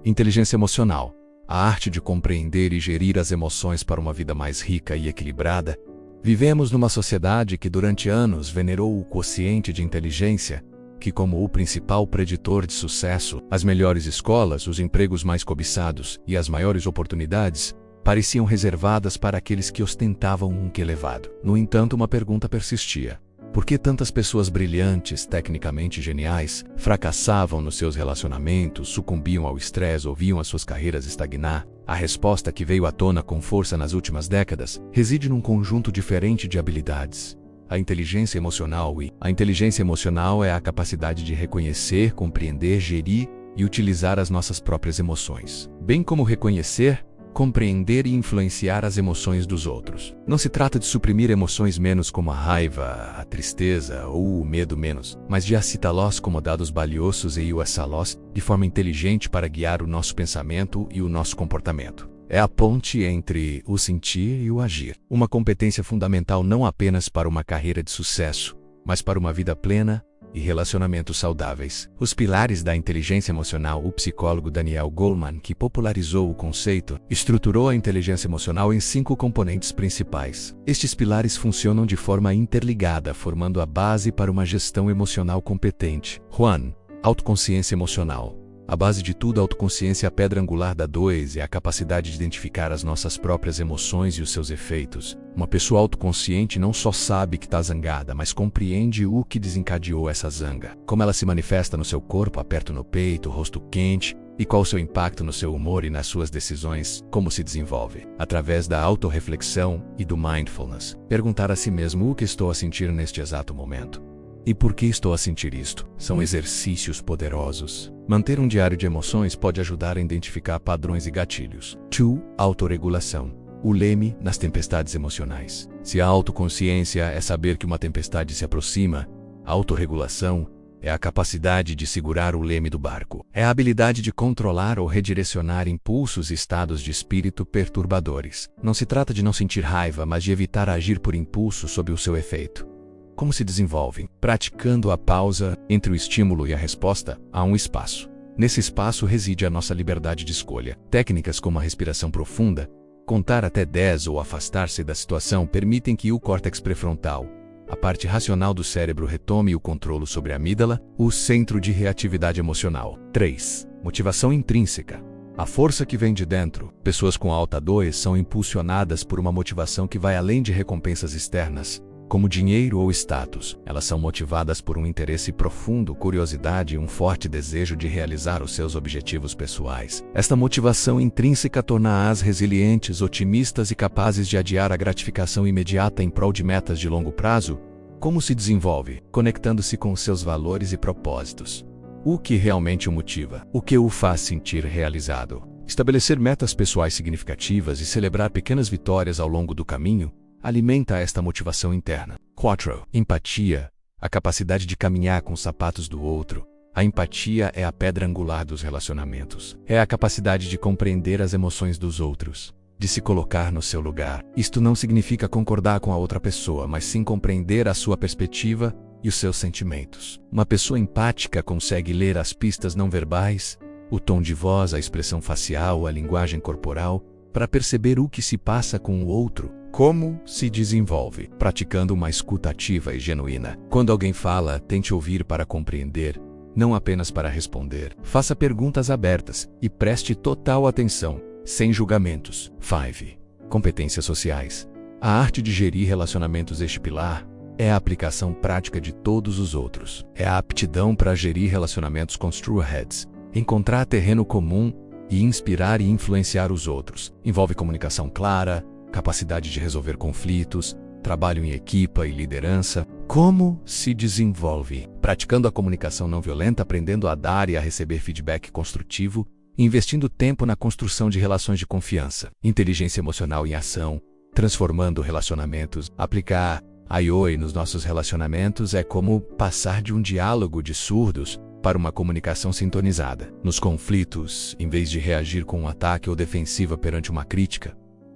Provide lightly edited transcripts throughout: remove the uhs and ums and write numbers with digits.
Inteligência emocional, a arte de compreender e gerir as emoções para uma vida mais rica e equilibrada. Vivemos numa sociedade que durante anos venerou o quociente de inteligência, que como o principal preditor de sucesso, as melhores escolas, os empregos mais cobiçados e as maiores oportunidades pareciam reservadas para aqueles que ostentavam um QI elevado. No entanto, uma pergunta persistia. Por que tantas pessoas brilhantes, tecnicamente geniais, fracassavam nos seus relacionamentos, sucumbiam ao estresse ou viam as suas carreiras estagnar? A resposta que veio à tona com força nas últimas décadas reside num conjunto diferente de habilidades. A inteligência emocional é a capacidade de reconhecer, compreender, gerir e utilizar as nossas próprias emoções, bem como reconhecer, compreender e influenciar as emoções dos outros. Não se trata de suprimir emoções menos como a raiva, a tristeza ou o medo menos, mas de aceitá-los como dados valiosos e usá-los de forma inteligente para guiar o nosso pensamento e o nosso comportamento. É a ponte entre o sentir e o agir. Uma competência fundamental não apenas para uma carreira de sucesso, mas para uma vida plena e relacionamentos saudáveis. Os pilares da inteligência emocional. O psicólogo Daniel Goleman, que popularizou o conceito, estruturou a inteligência emocional em 5 componentes principais. Estes pilares funcionam de forma interligada, formando a base para uma gestão emocional competente. 1. Autoconsciência emocional. A base de tudo, a autoconsciência, a pedra angular da 2, é a capacidade de identificar as nossas próprias emoções e os seus efeitos. Uma pessoa autoconsciente não só sabe que está zangada, mas compreende o que desencadeou essa zanga. Como ela se manifesta no seu corpo, aperto no peito, rosto quente, e qual o seu impacto no seu humor e nas suas decisões, como se desenvolve. Através da autorreflexão e do mindfulness, perguntar a si mesmo o que estou a sentir neste exato momento. E por que estou a sentir isto? São exercícios poderosos. Manter um diário de emoções pode ajudar a identificar padrões e gatilhos. 2. Autorregulação. O leme nas tempestades emocionais. Se a autoconsciência é saber que uma tempestade se aproxima, a autorregulação é a capacidade de segurar o leme do barco. É a habilidade de controlar ou redirecionar impulsos e estados de espírito perturbadores. Não se trata de não sentir raiva, mas de evitar agir por impulso sob o seu efeito. Como se desenvolvem? Praticando a pausa entre o estímulo e a resposta, há um espaço. Nesse espaço reside a nossa liberdade de escolha. Técnicas como a respiração profunda, contar até 10 ou afastar-se da situação permitem que o córtex pré-frontal, a parte racional do cérebro, retome o controle sobre a amígdala, o centro de reatividade emocional. 3. Motivação intrínseca. A força que vem de dentro. Pessoas com alta 2 são impulsionadas por uma motivação que vai além de recompensas externas, como dinheiro ou status. Elas são motivadas por um interesse profundo, curiosidade e um forte desejo de realizar os seus objetivos pessoais. Esta motivação intrínseca torna-as resilientes, otimistas e capazes de adiar a gratificação imediata em prol de metas de longo prazo. Como se desenvolve? Conectando-se com seus valores e propósitos. O que realmente o motiva? O que o faz sentir realizado? Estabelecer metas pessoais significativas e celebrar pequenas vitórias ao longo do caminho alimenta esta motivação interna. 4. Empatia. A capacidade de caminhar com os sapatos do outro. A empatia é a pedra angular dos relacionamentos. É a capacidade de compreender as emoções dos outros, de se colocar no seu lugar. Isto não significa concordar com a outra pessoa, mas sim compreender a sua perspectiva e os seus sentimentos. Uma pessoa empática consegue ler as pistas não verbais, o tom de voz, a expressão facial, a linguagem corporal, para perceber o que se passa com o outro. Como se desenvolve? Praticando uma escuta ativa e genuína. Quando alguém fala, tente ouvir para compreender, não apenas para responder. Faça perguntas abertas e preste total atenção, sem julgamentos. 5. Competências sociais. A arte de gerir relacionamentos. Este pilar é a aplicação prática de todos os outros. É a aptidão para gerir relacionamentos com true heads, encontrar terreno comum e inspirar e influenciar os outros. Envolve comunicação clara, capacidade de resolver conflitos, trabalho em equipa e liderança. Como se desenvolve? Praticando a comunicação não violenta, aprendendo a dar e a receber feedback construtivo, investindo tempo na construção de relações de confiança. Inteligência emocional em ação, transformando relacionamentos. Aplicar a IOI nos nossos relacionamentos é como passar de um diálogo de surdos para uma comunicação sintonizada. Nos conflitos, em vez de reagir com um ataque ou defensiva perante uma crítica,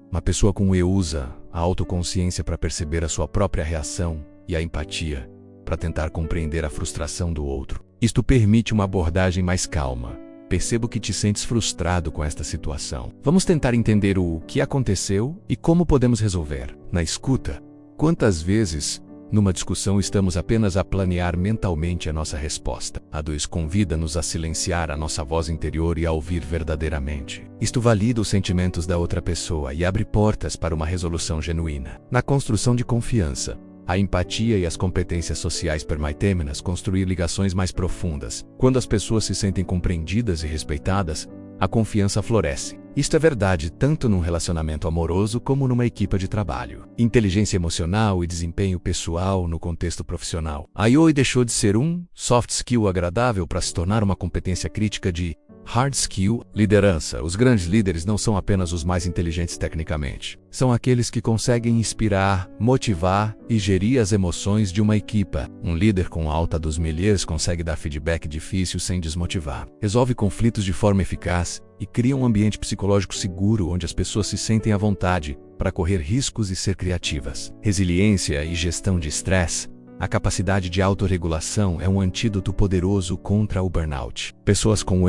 uma pessoa com E usa a autoconsciência para perceber a sua própria reação e a empatia para tentar compreender a frustração do outro. Isto permite uma abordagem mais calma, Percebo que te sentes frustrado com esta situação. Vamos tentar entender o que aconteceu e como podemos resolver. Na escuta, quantas vezes, numa discussão, estamos apenas a planear mentalmente a nossa resposta? A 2 convida-nos a silenciar a nossa voz interior e a ouvir verdadeiramente. Isto valida os sentimentos da outra pessoa e abre portas para uma resolução genuína. Na construção de confiança, a empatia e as competências sociais permitem-nos construir ligações mais profundas. Quando as pessoas se sentem compreendidas e respeitadas, a confiança floresce. Isto é verdade tanto num relacionamento amoroso como numa equipe de trabalho. Inteligência emocional e desempenho pessoal no contexto profissional. A IOI deixou de ser um soft skill agradável para se tornar uma competência crítica de hard skill. Liderança. Os grandes líderes não são apenas os mais inteligentes tecnicamente. São aqueles que conseguem inspirar, motivar e gerir as emoções de uma equipe. Um líder com alta dos milheiros consegue dar feedback difícil sem desmotivar. Resolve conflitos de forma eficaz e cria um ambiente psicológico seguro onde as pessoas se sentem à vontade para correr riscos e ser criativas. Resiliência e gestão de estresse. A capacidade de autorregulação é um antídoto poderoso contra o burnout. Pessoas com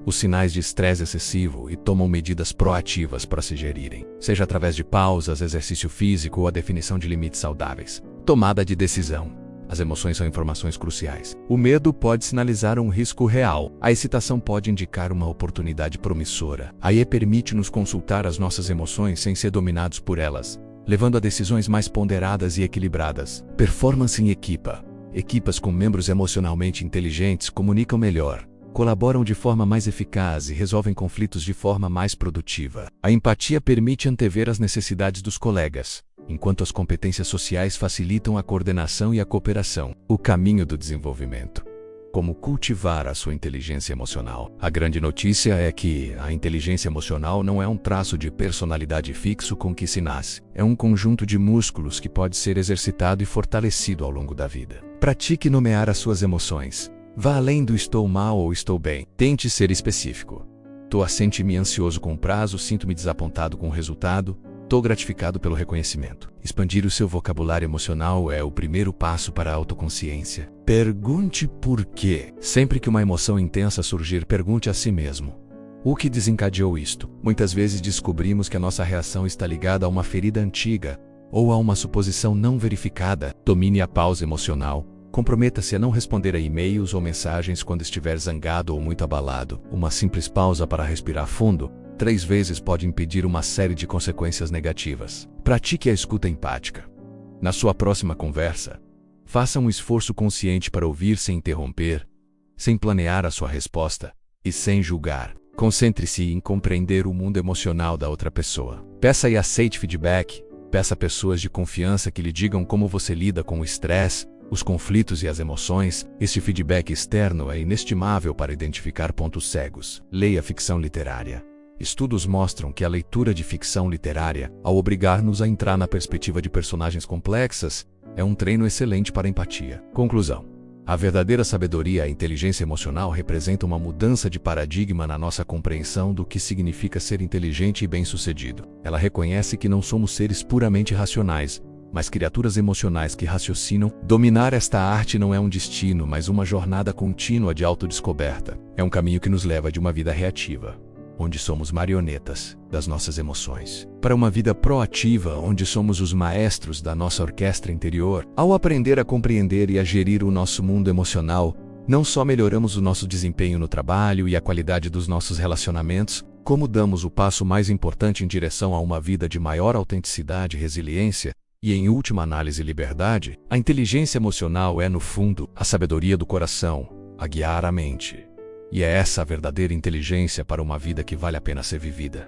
os sinais de estresse excessivo e tomam medidas proativas para se gerirem, seja através de pausas, exercício físico ou a definição de limites saudáveis. Tomada de decisão. As emoções são informações cruciais. O medo pode sinalizar um risco real. A excitação pode indicar uma oportunidade promissora. A IE permite-nos consultar as nossas emoções sem ser dominados por elas, levando a decisões mais ponderadas e equilibradas. Performance em equipa. Equipas com membros emocionalmente inteligentes comunicam melhor, colaboram de forma mais eficaz e resolvem conflitos de forma mais produtiva. A empatia permite antever as necessidades dos colegas, enquanto as competências sociais facilitam a coordenação e a cooperação. O caminho do desenvolvimento. Como cultivar a sua inteligência emocional. A grande notícia é que a inteligência emocional não é um traço de personalidade fixo com que se nasce. É um conjunto de músculos que pode ser exercitado e fortalecido ao longo da vida. Pratique nomear as suas emoções. Vá além do estou mal ou estou bem. Tente ser específico. Sento-me ansioso com o prazo, sinto-me desapontado com o resultado, estou gratificado pelo reconhecimento. Expandir o seu vocabulário emocional é o primeiro passo para a autoconsciência. Pergunte por quê. Sempre que uma emoção intensa surgir, pergunte a si mesmo: o que desencadeou isto? Muitas vezes descobrimos que a nossa reação está ligada a uma ferida antiga ou a uma suposição não verificada. Domine a pausa emocional. Comprometa-se a não responder a e-mails ou mensagens quando estiver zangado ou muito abalado. Uma simples pausa para respirar fundo 3 vezes pode impedir uma série de consequências negativas. Pratique a escuta empática. Na sua próxima conversa, faça um esforço consciente para ouvir sem interromper, sem planear a sua resposta e sem julgar. Concentre-se em compreender o mundo emocional da outra pessoa. Peça e aceite feedback. Peça a pessoas de confiança que lhe digam como você lida com o estresse, os conflitos e as emoções. Este feedback externo é inestimável para identificar pontos cegos. Leia ficção literária. Estudos mostram que a leitura de ficção literária, ao obrigar-nos a entrar na perspectiva de personagens complexas, é um treino excelente para a empatia. Conclusão. A verdadeira sabedoria e a inteligência emocional representam uma mudança de paradigma na nossa compreensão do que significa ser inteligente e bem-sucedido. Ela reconhece que não somos seres puramente racionais, mas criaturas emocionais que raciocinam. Dominar esta arte não é um destino, mas uma jornada contínua de autodescoberta. É um caminho que nos leva de uma vida reativa, onde somos marionetas das nossas emoções, para uma vida proativa, onde somos os maestros da nossa orquestra interior. Ao aprender a compreender e a gerir o nosso mundo emocional, não só melhoramos o nosso desempenho no trabalho e a qualidade dos nossos relacionamentos, como damos o passo mais importante em direção a uma vida de maior autenticidade e resiliência, e em última análise liberdade. A inteligência emocional é, no fundo, a sabedoria do coração, a guiar a mente. E é essa a verdadeira inteligência para uma vida que vale a pena ser vivida.